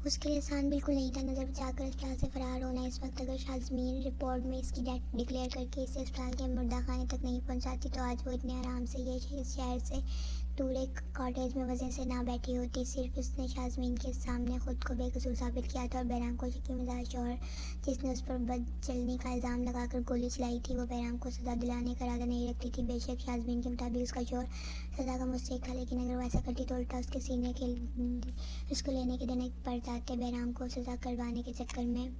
उसके लिए आसान बिल्कुल नहीं था नज़र बचाकर अस्पताल से फरार होना। इस वक्त अगर शाज़मीन रिपोर्ट में इसकी डेथ डिक्लेयर करके इसे अस्पताल के मुर्दा खाने तक नहीं पहुंचाती तो आज वो इतने आराम से ये इस शहर से दूर एक कॉटेज में वजह से ना बैठी होती। सिर्फ उसने शाज़मीन के सामने खुद को बेकसूर साबित किया था और बहराम को शकी मिजाज शौहर जिसने उस पर बदचलनी का इल्ज़ाम लगाकर गोली चलाई थी वो बहराम को सज़ा दिलाने का इरादा नहीं रखती थी। बेशक शाज़मीन के मुताबिक उसका शौहर सज़ा का मुस्तहिक था, लेकिन अगर वो ऐसा करती तो उल्टा उसके सीने के उसको लेने के देने पड़ जाते। बहराम को सज़ा करवाने के चक्कर में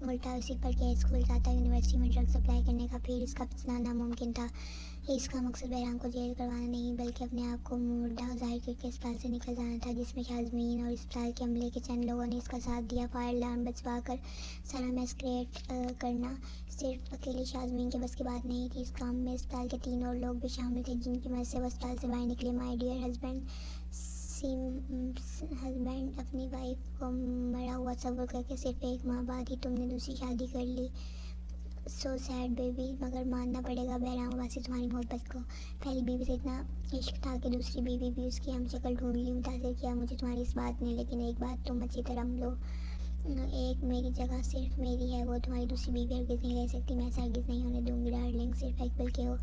उल्टा उसी पर केस खुल जाता। यूनिवर्सिटी में ड्रग सप्लाई करने का फिर इसका बचना नामुमकिन था। इसका मकसद बहराम को जेल करवाना नहीं बल्कि अपने आप को मुर्दा जाहिर करके अस्पताल से निकल जाना था, जिसमें शाज़मीन और अस्पताल के अमले के चंद लोगों ने इसका साथ दिया। फायर अलार्म बजवा कर सारा मैस क्रिएट करना सिर्फ अकेली शाज़मीन के बस की बात नहीं थी। इस काम में अस्पताल के 3 और लोग भी शामिल थे जिनकी मदद से वो अस्पताल से बाहर निकले। माय डियर हस्बैंड अपनी वाइफ को मरा हुआ सब्र करके सिर्फ 1 माह बाद ही तुमने दूसरी शादी कर ली। सो सैड बेबी, मगर मानना पड़ेगा बहराम वासी तुम्हारी मोहब्बत को। पहली बीवी से इतना इश्क था कि दूसरी बीवी भी उसकी हम शक्ल ढूंढ ली। मुतासिर किया मुझे तुम्हारी इस बात ने, लेकिन एक बात तुम अच्छी तरह लो, एक मेरी जगह सिर्फ मेरी है, वो तुम्हारी दूसरी बीवी हरगिज़ नहीं ले सकती। मैं ऐसा हरगिज़ नहीं होने दूंगी डार्लिंग। सिर्फ इकबाल के हो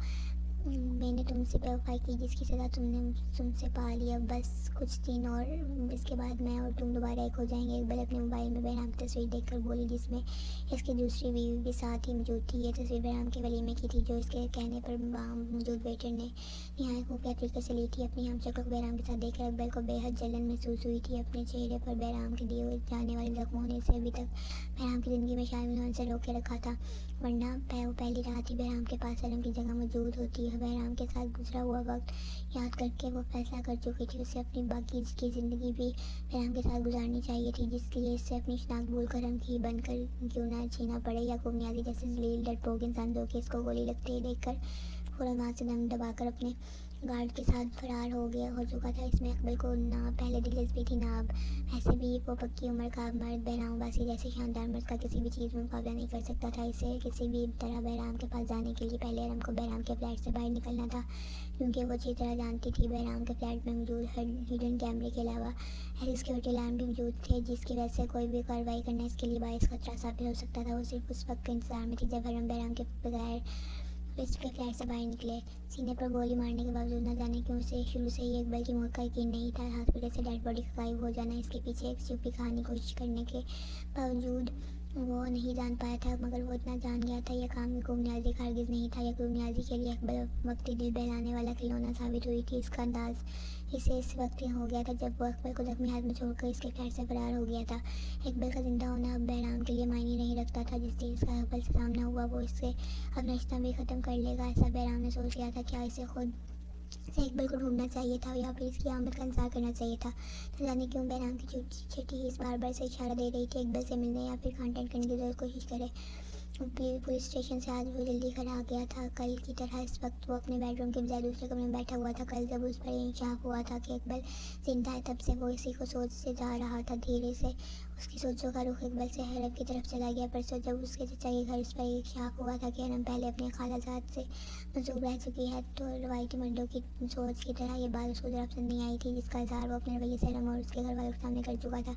मैंने तुमसे बेवफाई की जिसकी सज़ा तुमने तुमसे पा लिया। बस कुछ दिन और इसके बाद मैं और तुम दोबारा एक हो जाएंगे। इकबाल अपने मोबाइल में बहराम की तस्वीर देखकर बोली जिसमें इसकी दूसरी बीवी भी साथ ही मौजूद थी। ये तस्वीर बहराम के वलीमे की थी जो इसके कहने पर मौजूद वेटर ने नहायत खुफिया तरीके से ली थी। अपनी हमशक्ल को बहराम के साथ देखकर इकबाल को बेहद जलन महसूस हुई थी। अपने चेहरे पर बहराम के दिए हुए जाने वाले जख्मों ने इसे अभी तक बहराम की ज़िंदगी में शामिल होने से रोके रखा था, वरना वो पहली रात ही बहराम के पास सलम की जगह मौजूद होती है। बहराम के साथ गुजरा हुआ वक्त याद करके वो फैसला कर चुकी थी उसे अपनी बाकी की ज़िंदगी भी बहराम के साथ गुजारनी चाहिए थी, जिसके लिए इससे अपनी शनाख्त भूलकर हम की बनकर क्यों ना छीना पड़े। याकूब नियाज़ी जैसे जलील डरपोक इंसान जो कि इसको गोली लगते ही देखकर फौरन वहाँ से दम दबाकर अपने गार्ड के साथ फरार हो चुका था। इसमें इकबाल को ना पहले दिलचस्पी थी ना अब। ऐसे भी वो पक्की उम्र का मर्द बहराम वासी जैसे शानदार मर्द का किसी भी चीज़ में मुकाबला नहीं कर सकता था। इसे किसी भी तरह बहराम के पास जाने के लिए पहले अरम को बहराम के फ्लैट से बाहर निकलना था, क्योंकि वो अच्छी तरह जानती थी बहराम के फ्लैट में मौजूद हिडन कैमरे के अलावा सिक्योरिटी अलार्म भी मौजूद थे, जिसकी वजह से कोई भी कार्रवाई करना इसके लिए बाइस खतरा साबित हो सकता था। वो सिर्फ उस वक्त के इंतजार में थी जब अरम बहराम के बगैर इसके फ्लैट से बाहर निकले। सीने पर गोली मारने के बावजूद न जाने क्यों उसे शुरू से ही इकबाल की मौत का यकीन नहीं था। हॉस्पिटल से डेड बॉडी का गायब हो जाना इसके पीछे एक छुपी कहानी कोशिश करने के बावजूद वो नहीं जान पाया था, मगर वो इतना जान गया था यह काम याकूब नियाज़ी का हरगिज़ नहीं था। याकूब नियाज़ी के लिए इकबाल वक्ती दिल बहलाने वाला खिलौना साबित हुई थी। इसका अंदाज इसे इस वक्त हो गया था जब वो इकबाल को जख्मी हाथ में छोड़कर इसके फ्लैट से फरार हो गया था। इकबाल का जिंदा होना अब बहराम के लिए मायने नहीं रखता था। जिस दिन इसका इकबाल से सामना हुआ वो इससे अपना रिश्ता भी ख़त्म कर लेगा, ऐसा बहराम ने सोच लिया था। क्या इसे खुद से इकबाल को ढूंढना चाहिए था या फिर इसकी आमद का इंतजार करना चाहिए था? न जाने क्यों बहराम की चिट्ठी इस बार से इशारा दे रही थी इकबाल से मिलने या फिर कांटेक्ट करने की जरूर कोशिश करे। पुलिस स्टेशन से आज वो जल्दी घर आ गया था। कल की तरह इस वक्त वो अपने बेडरूम के बजाय दूसरे कमरे में बैठा हुआ था। कल जब उस पर इंशाफ हुआ था कि इकबाल जिंदा है तब से वो इसी को सोच से जा रहा था। धीरे से उसकी सोचों का रुख इकबाल से हरब की तरफ चला गया। परसों जब उसके चचा के घर इस पर इंशाफ हुआ था कि अनम पहले अपने खालाजाद से मंसूब रह चुकी है, तो रवायती मर्दों की सोच की तरह ये बात उसको जरा पसंद नहीं आई थी, जिसका इजहार वो अपने रवैये से अनम और उसके घर वालों के सामने कर चुका था।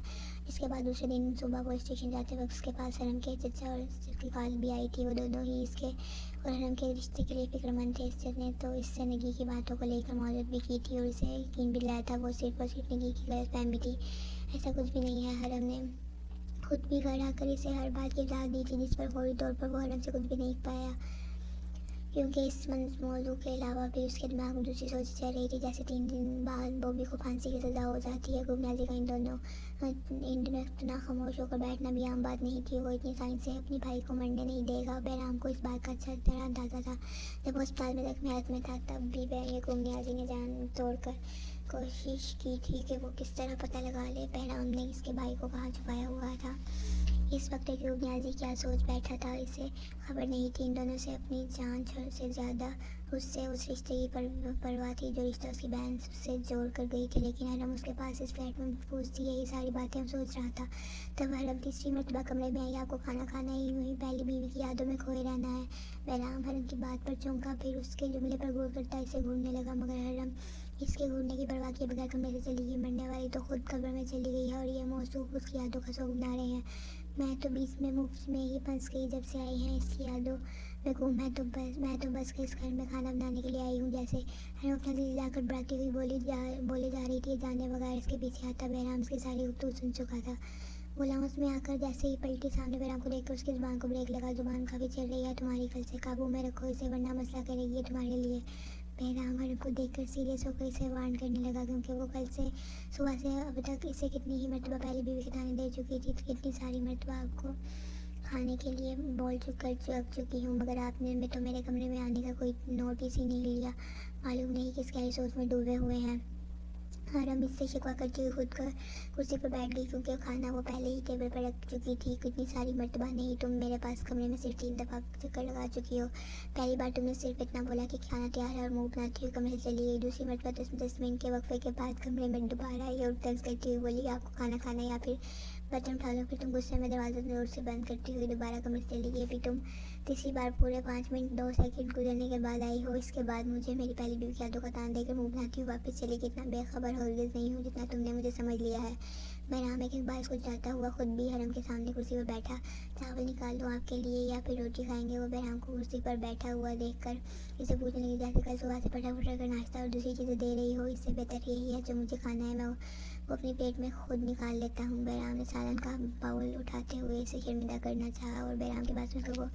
इसके बाद दूसरे दिन सुबह पुलिस स्टेशन जाते वक्त उसके पास हरम के चचा और उसकी कॉल भी आई थी। वो दोनों ही इसके और हरम के रिश्ते के लिए फिक्रमंद थे। इससे ने तो इससे नगी की बातों को लेकर मौजूद भी की थी और इसे यकीन भी दिलाया था वो सिर्फ और सिर्फ नगी की गलतफहमी थी, ऐसा कुछ भी नहीं है। हरम ने खुद भी घर आकर इसे हर बात की इजाज़त दी थी, जिस पर फौरी तौर पर वो हरम से कुछ भी नहीं पाया, क्योंकि इस मौजू के अलावा भी उसके दिमाग में दूसरी सोच चल रही थी। जैसे 3 दिन बाद बॉबी को फांसी की सज़ा हो जाती है। गुमनाजी का इन दोनों इतना खामोश होकर बैठना भी आम बात नहीं थी। वो इतनी आसानी से अपने भाई को मरने नहीं देगा। बहराम को इस बात का अच्छा तरह अंदाज़ा था। जब वो अस्पताल में जख्मी हालत में था तब भी गुमनाजी ने जान तोड़कर कोशिश की थी कि वो किस तरह पता लगा ले बहराम ने इसके भाई को कहाँ छुपाया हुआ था। इस वक्त याकूब नियाज़ी क्या सोच बैठा था इसे खबर नहीं थी। इन दोनों से अपनी जान से ज़्यादा उससे उस रिश्ते की परवाह थी जो रिश्ता उसकी बहन से जोड़ कर गई थी। लेकिन हरम उसके पास इस फ्लैट में महफूज थी, यही सारी बातें हम सोच रहा था। तब हरम तीसरी मरतबा कमरे में आई। आपको खाना खाना ही हुई पहली बीवी की यादों में खोए रहना है। बहराम हरम की बात पर चौंका, फिर उसके जुमले पर गौर करता इसे घूरने लगा, मगर हरम इसके घूरने की परवाह किए बगैर कमरे से चली गई। मरने वाली तो खुद कब्र में चली गई है और ये मौसूफ उसकी यादों का शौक बना रहे हैं। मैं तो बीच में मुफ्त में ही फंस गई जब से आई हैं इसकी यादों में गुम। मैं तो बस इस घर में खाना बनाने के लिए आई हूँ। जैसे हम अपना दिल जाकर बढ़ाती हुई बोले जा रही थी, जाने बगैर इसके पीछे आता बहराम उसकी सारी गुफ्तगू सुन चुका था। गुलाम उसमें आकर जैसे ही पलटी, सामने बहराम को देखकर उसकी जुबान को ब्रेक लगा। जुबान काफ़ी चल रही है तुम्हारी, कल से काबू में रखो इसे वरना मसला करेगी तुम्हारे लिए। बहराम हरम को देखकर सीरियस होकर इसे वार्न करने लगा, क्योंकि वो कल से सुबह से अब तक इसे कितनी ही मरतबा पहले बीवी के ताने दे चुकी थी, कितनी सारी मरतबा आपको खाने के लिए कर चुकी हूँ, मगर आपने में तो मेरे कमरे में आने का कोई नोटिस ही नहीं लिया। मालूम नहीं किस गहरी सोच में डूबे हुए हैं। हरम इससे शिकवा करती हुई खुद कर कुर्सी पर बैठ गई, क्योंकि खाना वो पहले ही टेबल पर रख चुकी थी। कितनी सारी मरतबा नहीं, तुम मेरे पास कमरे में सिर्फ 3 दफ़ा चक्कर लगा चुकी हो। पहली बार तुमने सिर्फ इतना बोला कि खाना तैयार है और मुंह बनाती हुई कमरे से चली गई। दूसरी मरतबा 10 मिनट के वक्फे के बाद कमरे में दोबारा आई और तंज करती हुई बोली आपको खाना खाना या फिर बर्तन उठा लो। फिर तुम गुस्से में दरवाज़ा जोर से बंद करती हुई दोबारा कमरे से चली गई। फिर तुम तीसरी बार पूरे 5 मिनट 2 सेकंड गुजरने के बाद आई हो। इसके बाद मुझे मेरी पहली बीवी की यादों का तान देकर मुंह बनाती हुई वापस चली गई। इतना बेखबर हरगिज़ नहीं हूँ जितना तुमने मुझे समझ लिया है। बहराम एक बार कुछ जाता हुआ खुद भी हरम के सामने कुर्सी पर बैठा। चावल निकाल दो आपके लिए या फिर रोटी खाएंगे। वो बहराम को कुर्सी पर बैठा हुआ देखकर इसे पूछने लगी, जैसे कल सुबह से फटाफट कर नाश्ता और दूसरी चीज़ें दे रही हो। इससे बेहतर यही है जो मुझे खाना है मैं वो अपनी प्लेट में खुद निकाल लेता हूँ। बहराम ने सालन का बाउल उठाते हुए इसे शर्मिंदा करना चाहा और बहराम के पास सुनकर वो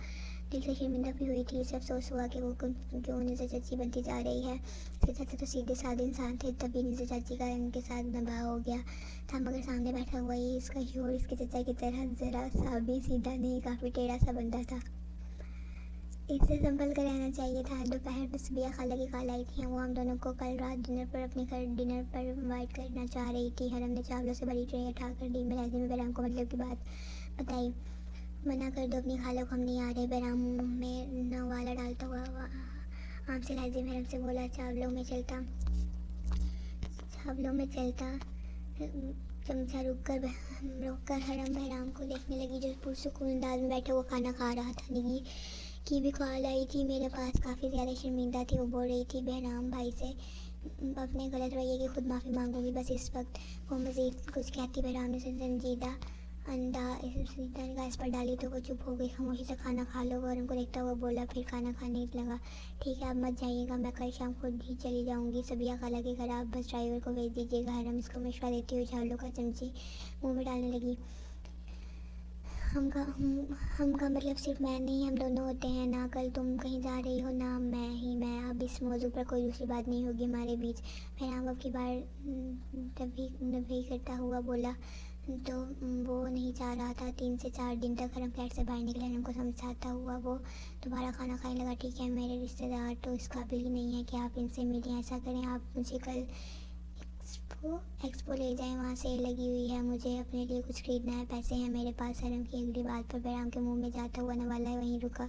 दिल से शर्मिंदा भी हुई थी। इसे अफसोस हुआ कि वो क्यों निज़र चाची बनती जा रही है। इसके चाचा तो सीधे साधे इंसान थे, तभी निज़र चाची का इनके साथ दबाव हो गया था, मगर सामने बैठा हुआ ये इसका शोर इसके चाचा की तरह ज़रा सा भी सीधा नहीं, काफ़ी टेढ़ा सा बंदा था। इससे संभल कर रहना चाहिए था। दोपहर में सुबिया खाला की कॉल आई थी। वो हम दोनों को कल रात डिनर पर इनवाइट करना चाह रही थी। हरम ने चावलों से बड़ी ट्रे उठाकर दी। महजे में बहराम को मतलब की बात बताई। मना कर दो अपनी खाला को, हम नहीं आ रहे। बहराम में नवाला डालता हुआ आम से लहजे में हरम से बोला चावलों में चलता चमचा रुक कर हरम बहराम को देखने लगी जो पुरसुकून अंदाज में बैठे वो खाना खा रहा था। निगी की भी कॉल आई थी मेरे पास, काफ़ी ज़्यादा शर्मिंदा थी। वो बोल रही थी बहराम भाई से अपने गलत रवैये की खुद माफ़ी मांगूंगी। बस इस वक्त वो मज़ीद कुछ कहती बहराम ने संजीदा इस पर डाली तो वो चुप हो गई। खामोशी से खाना खा लो। वो उनको देखता हुआ बोला, फिर खाना खाने लगा। ठीक है आप मत जाइएगा, मैं कल शाम खुद ही चली जाऊंगी सबिया खाला के घर। आप बस ड्राइवर को भेज दीजिएगा। हरम इसको मशवरा देती हुई चावलों का चमची मुंह में डालने लगी। हम का मतलब सिर्फ मैं नहीं, हम दोनों होते हैं ना। कल तुम कहीं जा रही हो ना मैं। अब इस मौजू पर कोई दूसरी बात नहीं होगी हमारे बीच। फिर हम अब की बार नभी करता हुआ बोला तो वो नहीं चाह रहा था। 3 से 4 दिन तक हरम फ्लैट से बाहर निकले। हरम को समझाता हुआ वो दोबारा खाना खाने लगा। ठीक है मेरे रिश्तेदार तो इस काबिल ही नहीं है कि आप इनसे मिलें। ऐसा करें आप मुझे कल एक्सपो ले जाएं, वहाँ सेल लगी हुई है। मुझे अपने लिए कुछ खरीदना है, पैसे हैं मेरे पास। हरम की अगली बात पर बहराम के मुंह में जाता हुआ नवाला वहीं रुका।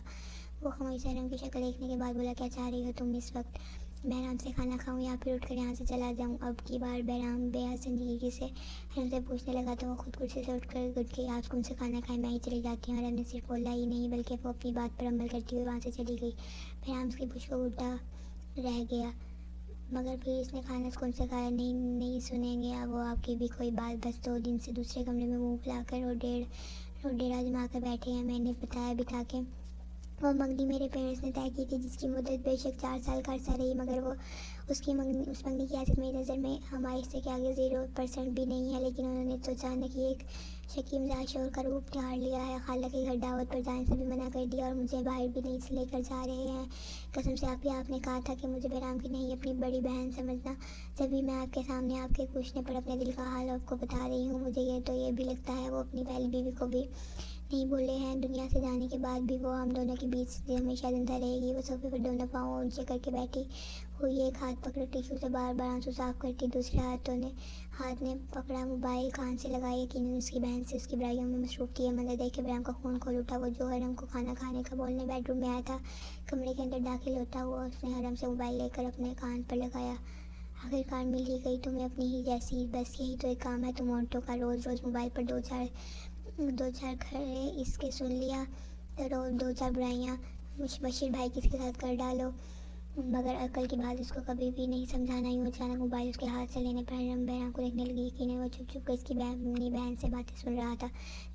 वो खामोशी से हरम की शक्ल देखने के बाद बोला, क्या चाह रही हो तुम इस वक्त? बहराम से खाना खाऊं या फिर उठकर यहाँ से चला जाऊं? अब की बार बहराम बेहद संजीदगी से हरम से पूछने लगा तो वो खुद कुर्सी से उठकर गुट के आज कौन से खाना खाए, मैं ही चली जाती हूँ। हरम ने सिर्फ बोला ही नहीं बल्कि वो अपनी बात पर अमल करती हुई वहाँ से चली गई। बहराम उसकी पूछ को उल्टा रह गया, मगर फिर इसने खाना कौन सा खाया नहीं सुनेंगे अब वो आपकी भी कोई बात। बस 2 दिन से दूसरे कमरे में मुंह फैलाकर और डेरा जमा कर बैठे हैं। मैंने बताया बिठा के वो मंगनी मेरे पेरेंट्स ने तय की थी, जिसकी मुद्दत बेशक 4 साल का अर्सा रही, मगर वो उस मंगनी की हैसियत मेरी नज़र में हमारे हिस्से के आगे 0% भी नहीं है। लेकिन उन्होंने तो अचानक ही एक शकीम शोर का रूप धार लिया है। खाला के घर दावत पर जाने से भी मना कर दिया और मुझे बाहर भी नहीं से लेकर जा रहे हैं। कसम से आपने कहा था कि मुझे बहराम की नहीं अपनी बड़ी बहन समझना। जब भी मैं आपके सामने आपके पूछने पर अपने दिल का हाल आपको बता रही हूँ, मुझे ये भी लगता है वो अपनी पहली बीवी को भी नहीं बोले हैं। दुनिया से जाने के बाद भी वो हम दोनों के बीच से हमेशा जिंदा रहेगी। वो सोफे पर दोनों पाँव ऊंचे करके बैठी हुई, एक हाथ पकड़े टिश्यू से बार बार आंसू साफ करती, दूसरे हाथ ने पकड़ा मोबाइल कान से लगाया। यकीनन उसकी बहन से उसकी बुराइयों में मसरूफ थी। मंजर देख के बहराम का खून खोल उठा। वो जो हरम को खाना खाने का बोलने बेडरूम में आया था, कमरे के अंदर दाखिल होता हुआ उसने हरम से मोबाइल लेकर अपने कान पर लगाया। आखिरकार मिल ही गई तुम्हें अपनी ही जैसी, बस यही तो एक काम है तुम औरतों का, रोज़ रोज़ मोबाइल पर दो चार खड़े इसके सुन लिया तो दो चार बुराइयाँ बशीर भाई किसके साथ कर डालो। मगर अकल की बात उसको कभी भी नहीं समझाना। यूँ अचानक मोबाइल उसके हाथ से लेने पर बहराम को देखने लगी। यकीनन वो चुप चुप कर इसकी अपनी बहन से बातें सुन रहा था।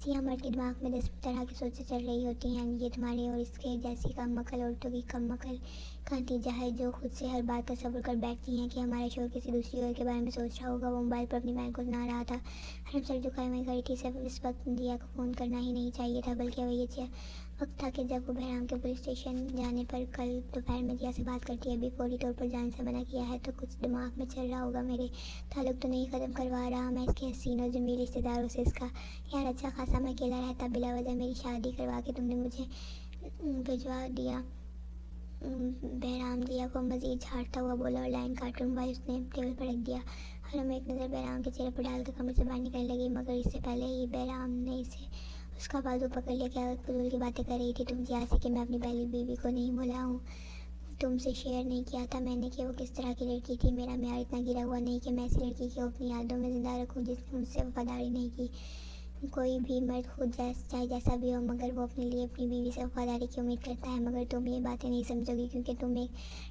सिया मर्द के दिमाग में 10 तरह की सोचें चल रही होती हैं। ये तुम्हारे और इसके जैसी कम अकल औरतों की कम अकल का नतीजा है, जो खुद से हर बात तसव्वुर कर बैठती हैं कि हमारा शोहर किसी दूसरी औरत के बारे में सोच रहा होगा। वो मोबाइल पर अपनी बहन को सुना रहा था। हरम सर झुकाए हुए खड़ी थी। सिर्फ इस वक्त दिया को फ़ोन करना ही नहीं चाहिए था, बल्कि वही वक्त था कि जब वो बहराम के पुलिस स्टेशन जाने पर कल दोपहर में दिया से बात करती है। अभी फौरी तौर पर जाने से मना किया है तो कुछ दिमाग में चल रहा होगा। मेरे ताल्लुक तो नहीं ख़त्म करवा रहा मैं इसके हसीन और जमील रिश्तेदारों से। इसका यार अच्छा खासा मैं अकेला रहता, बिला वजह मेरी शादी करवा के तुमने मुझे भिजवा दिया। बहराम दिया को मज़ीद झाड़ता हुआ बोला और लाइन काटकर मोबाइल उसने टेबल पर रख दिया। हरम एक नज़र बहराम के चेहरे पर डालकर कमरे से बाहर निकलने लगी, मगर इससे पहले ही बहराम ने इसे उसका बाजू पकड़ लिया। क्या फजूल की बातें कर रही थी तुम जियासी कि मैं अपनी पहली बीवी को नहीं बोला हूँ, तुमसे शेयर नहीं किया था मैंने कि वो किस तरह की लड़की थी। मेरा म्यार इतना गिरा हुआ नहीं कि मैं ऐसी लड़की को अपनी यादों में ज़िंदा रखूँ जिसने मुझसे वफादारी नहीं की। कोई भी मर्द खुद चाहे जैसा भी हो, मगर वो अपने लिए अपनी बीवी से वफादारी की उम्मीद करता है। मगर तुम ये बातें नहीं समझोगी क्योंकि तुम एक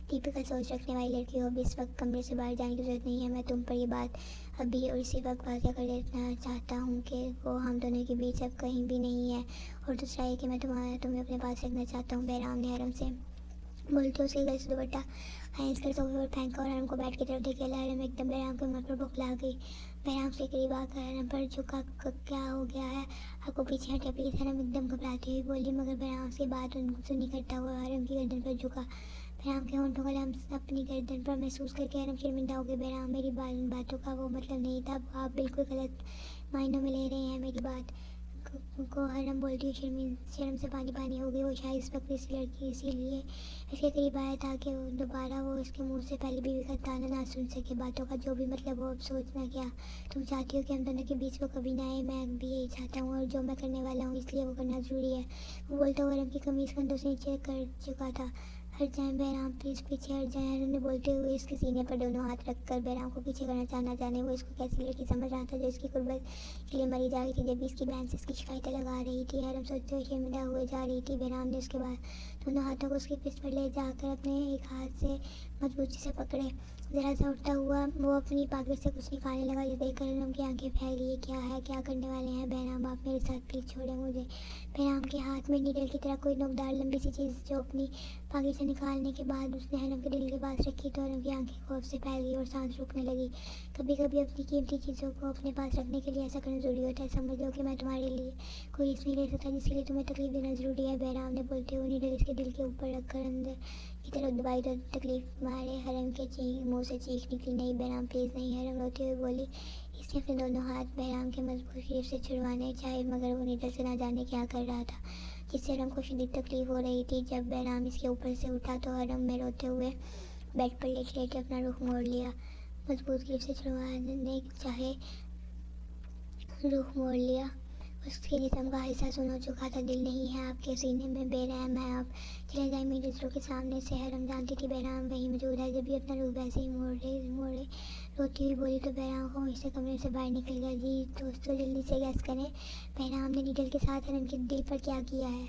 टिपिकल सोच रखने वाली लड़की हो। अभी इस वक्त कमरे से बाहर जाने की ज़रूरत नहीं है। मैं तुम पर ये बात अभी और इसी वक्त वाक़या कर देना चाहता हूँ कि वो हम दोनों के बीच अब कहीं भी नहीं है। और दूसरा ये कि मैं तुम्हें अपने पास रखना चाहता हूँ। बहराम ने हरम से बोलते उसके गले से दुपट्टा खींच कर सोफे पर फेंका और हरम को बैठ की तरफ धकेला। हरम एकदम बहराम के मुंह पर बौखला गई। बहराम से करीब आकर हरम पर झुका, क्या हो गया है आपको, पीछे हटे प्लीज़। हरम एकदम घबराती हुई बोली, मगर बहराम से बात सुनी करता हुआ हरम की गर्दन पर झुका। बहराम के होंठों का लम्स अपनी गर्दन पर महसूस करके हरम शर्मिंदा हो गई। बहराम मेरी बातों का वो मतलब नहीं था, आप बिल्कुल गलत मायनों में ले रहे हैं मेरी बात को। हरम बोलती हुई शर्म से पानी पानी हो गई। वो शायद इस वक्त इस लड़की इसीलिए इसके करीब आया था कि दोबारा वो इसके मुंह से पहली बीवी का ताना ना सुन सके। बातों का जो भी मतलब हो, अब सोचना क्या। तुम चाहती हो कि हम दोनों के बीच वो कभी ना आए, मैं भी यही चाहता हूँ और जो मैं करने वाला हूँ इसलिए वो करना ज़रूरी है। वो बोलते हुए हरम की कमीज़ कंधों से नीचे कर चुका था। हट जाएं बहराम प्लीज़, पीछे हट जाएं, हरम ने बोलते हुए इसके सीने पर दोनों हाथ रखकर बहराम को पीछे करना चाहना जाने वो इसको कैसी लड़की समझ रहा था जो इसकी कुर्बत के लिए मरी जा रही थी, जब इसकी बहन से इसकी शिकायतें लगा रही थी। हरम सोचते हुए शर्मिंदा हुए जा रही थी। बहराम ने उसके बाद दोनों हाथों को उसकी पिस पर ले जाकर अपने एक हाथ से मजबूती से पकड़े। ज़रा सा उठता हुआ वो अपनी पॉकेट से कुछ निकालने लगा। ये देखकर हरम की आंखें फैल गई। क्या है, क्या करने वाले हैं बहराम, आप मेरे साथ प्लीज़ छोड़ें मुझे। बहराम के हाथ में नीडल की तरह कोई नोकदार लंबी सी चीज़ जो अपनी पॉकेट से निकालने के बाद उसने हरम के दिल के पास रखी तो हरम की आंखें खौफ से फैल गई और सांस रुकने लगी। कभी कभी अपनी कीमती चीज़ों को अपने पास रखने के लिए ऐसा करना ज़रूरी होता है। समझ लो कि मैं तुम्हारे लिए कोई रिस्क नहीं ले सकता जिसके लिए तुम्हें तकलीफ देना ज़रूरी है। बहराम ने बोलते हुए नीडल इसके दिल के ऊपर रखकर अंदर की तरफ दबाई तो तकलीफ मारे हरम के मुंह से चीख निकली, नहीं बहराम प्लीज़ नहीं। हरम रोते हुए बोली। इसने अपने दोनों हाथ बहराम के मजबूत ग्रिप से छुड़वाने चाहे, मगर वो नीडल से ना जाने क्या कर रहा था जिससे हरम को शदीद तकलीफ हो रही थी। जब बहराम इसके ऊपर से उठा तो हरम में रोते हुए बेड पर लेट लेट अपना रुख मोड़ लिया। मजबूत ग्रिप से छुड़वाने चाहे रुख मोड़ लिया। उसके जिस्म का हिस्सा सुन हो चुका था, दिल नहीं है आपके सीने में बेरहम है आप, चले जाए मेरे दूसरों के सामने से। हरम जानती थी बहराम वहीं मौजूद है, जब भी अपना रूप वैसे ही मोड़े रोती हुई बोली तो बहराम खामोश से कमरे से बाहर निकल गया। जी दोस्तों जल्दी से गैस करें, बहराम ने नीडल के साथ हरम के दिल पर क्या किया है।